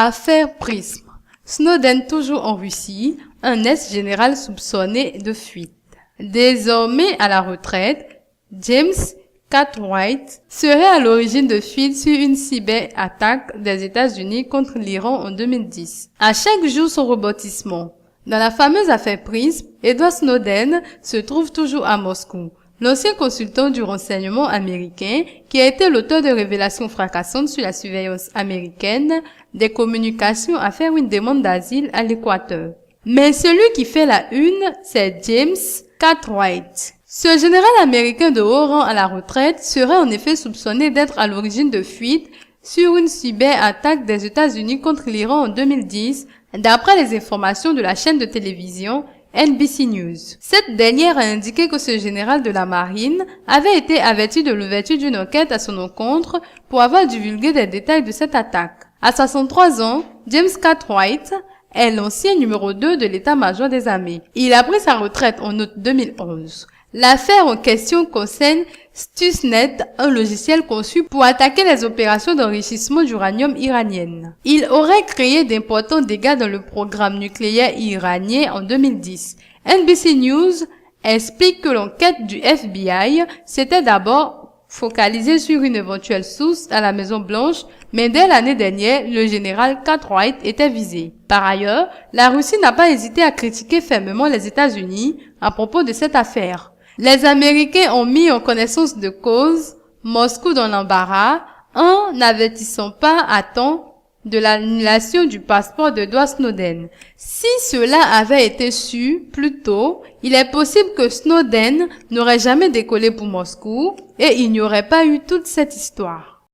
Affaire Prism. Snowden toujours en Russie, un ex-général soupçonné de fuite. Désormais à la retraite, James Cartwright serait à l'origine de fuites sur une cyberattaque des États-Unis contre l'Iran en 2010. À chaque jour son rebondissement. Dans la fameuse affaire Prism, Edward Snowden se trouve toujours à Moscou. L'ancien consultant du renseignement américain, qui a été l'auteur de révélations fracassantes sur la surveillance américaine des communications, a fait une demande d'asile à l'Équateur. Mais celui qui fait la une, c'est James Cartwright. Ce général américain de haut rang à la retraite serait en effet soupçonné d'être à l'origine de fuites sur une cyberattaque des États-Unis contre l'Iran en 2010, d'après les informations de la chaîne de télévision NBC News. Cette dernière a indiqué que ce général de la marine avait été averti de l'ouverture d'une enquête à son encontre pour avoir divulgué des détails de cette attaque. À 63 ans, James Cartwright est l'ancien numéro 2 de l'état-major des armées. Il a pris sa retraite en août 2011. L'affaire en question concerne Stuxnet, un logiciel conçu pour attaquer les opérations d'enrichissement d'uranium iraniennes. Il aurait créé d'importants dégâts dans le programme nucléaire iranien en 2010. NBC News explique que l'enquête du FBI s'était d'abord focalisée sur une éventuelle source à la Maison Blanche, mais dès l'année dernière, le général Cartwright était visé. Par ailleurs, la Russie n'a pas hésité à critiquer fermement les États-Unis à propos de cette affaire. Les Américains ont mis en connaissance de cause Moscou dans l'embarras en n'avertissant pas à temps de l'annulation du passeport d'Edward Snowden. Si cela avait été su plus tôt, il est possible que Snowden n'aurait jamais décollé pour Moscou et il n'y aurait pas eu toute cette histoire.